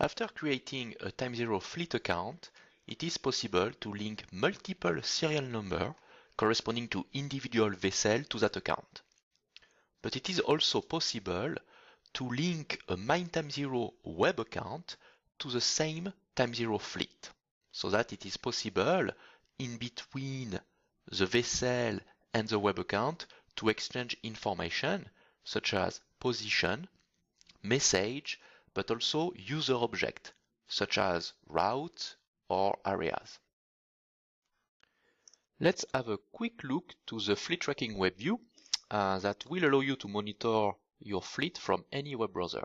After creating a TimeZero fleet account, it is possible to link multiple serial numbers corresponding to individual vessels to that account. But it is also possible to link a MyTimeZero web account to the same TimeZero fleet, so that it is possible in between the vessel and the web account to exchange information such as position, message, but also user object such as route or areas. Let's have a quick look to the fleet tracking web view that will allow you to monitor your fleet from any web browser.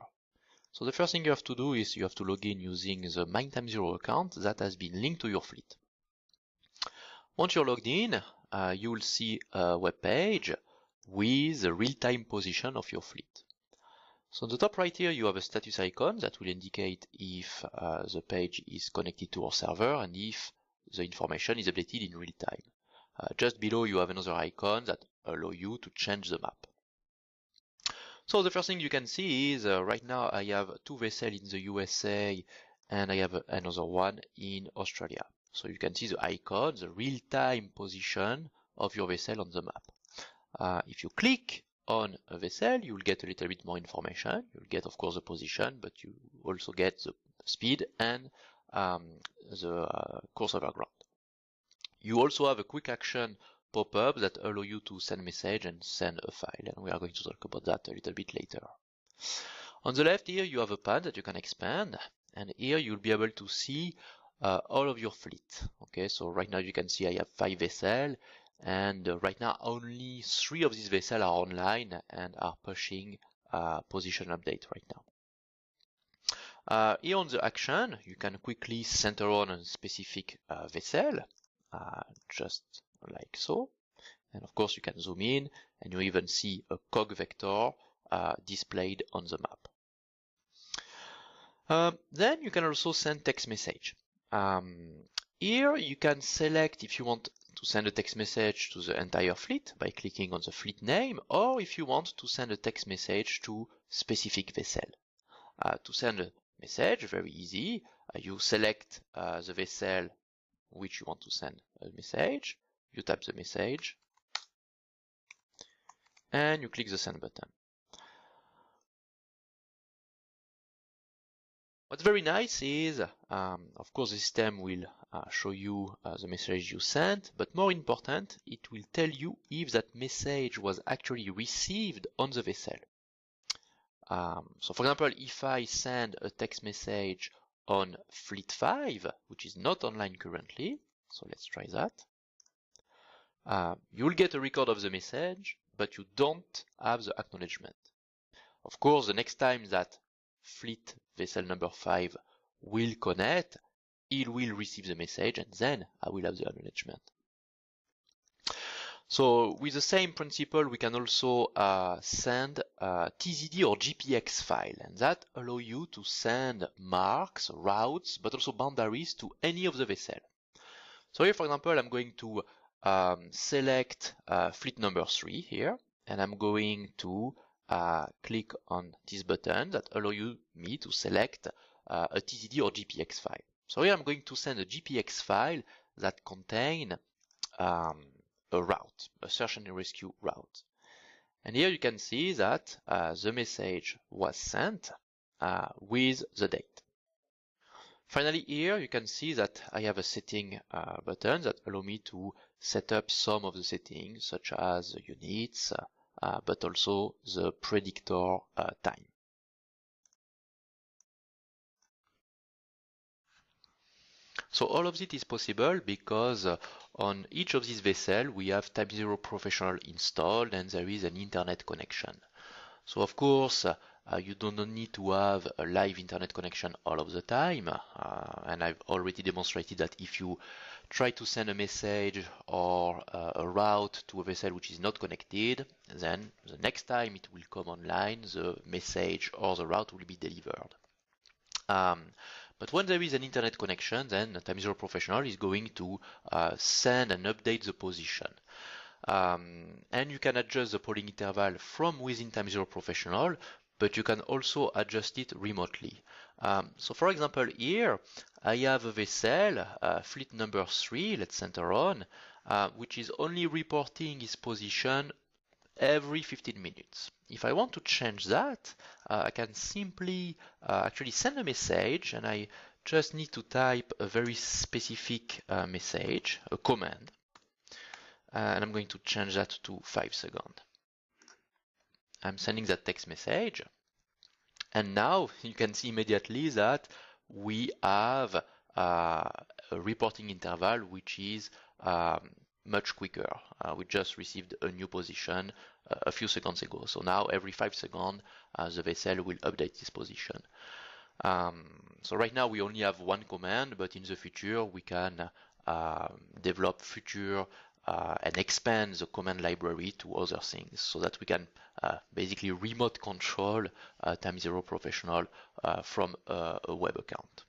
So the first thing you have to do is you have to log in using the MyTimeZero account that has been linked to your fleet. Once you're logged in, you will see a web page with the real-time position of your fleet. So on the top right here, you have a status icon that will indicate if the page is connected to our server and if the information is updated in real time. Just below, you have another icon that allows you to change the map. So the first thing you can see is right now I have two vessels in the USA and I have another one in Australia. So you can see the icon, the real-time position of your vessel on the map. If you click on a vessel, you will get a little bit more information. You'll get, of course, the position, but you also get the speed and the course over ground. You also have a quick action pop-up that allow you to send a message and send a file, and we are going to talk about that a little bit later. On the left here, you have a pad that you can expand, and here you'll be able to see all of your fleet. Okay, so right now you can see I have 5 vessels, and right now only 3 of these vessels are online and are pushing position update right now. Here on the action, you can quickly center on a specific vessel, just like so. And of course you can zoom in and you even see a cog vector displayed on the map. Then you can also send text message. Here you can select if you want to send a text message to the entire fleet by clicking on the fleet name, or if you want to send a text message to specific vessel. To send a message, very easy, you select the vessel which you want to send a message, you type the message, and you click the send button. What's very nice is, of course, the system will show you the message you sent, but more important, it will tell you if that message was actually received on the vessel. So for example, if I send a text message on Fleet 5, which is not online currently, so let's try that, you'll get a record of the message, but you don't have the acknowledgement. Of course, the next time that fleet vessel number 5 will connect, it will receive the message and then I will have the acknowledgement. So with the same principle, we can also send TZD or GPX file, and that allow you to send marks, routes, but also boundaries to any of the vessel. So here, for example, I'm going to select fleet number 3 here, and I'm going to click on this button that allow me to select a TZD or GPX file. So here I'm going to send a GPX file that contain a route, a search and rescue route. And here you can see that the message was sent with the date. Finally, here you can see that I have a setting button that allow me to set up some of the settings, such as the units, but also the predictor time. So all of this is possible because on each of these vessels we have TimeZero Professional installed and there is an internet connection. So of course you do not need to have a live internet connection all of the time, and I've already demonstrated that if you try to send a message or a route to a vessel which is not connected, then the next time it will come online, the message or the route will be delivered. But when there is an internet connection, then TimeZero Professional is going to send and update the position. And you can adjust the polling interval from within TimeZero Professional but you can also adjust it remotely. So for example, here I have a vessel, fleet number 3, let's center on, which is only reporting its position every 15 minutes. If I want to change that, I can simply actually send a message, and I just need to type a very specific message, a command, and I'm going to change that to 5 seconds. I'm sending that text message, and now you can see immediately that we have a reporting interval which is much quicker. We just received a new position a few seconds ago. So now every 5 seconds, the vessel will update this position. So right now we only have one command, but in the future we can develop future and expand the command library to other things, so that we can basically remote control TimeZero Professional from a web account.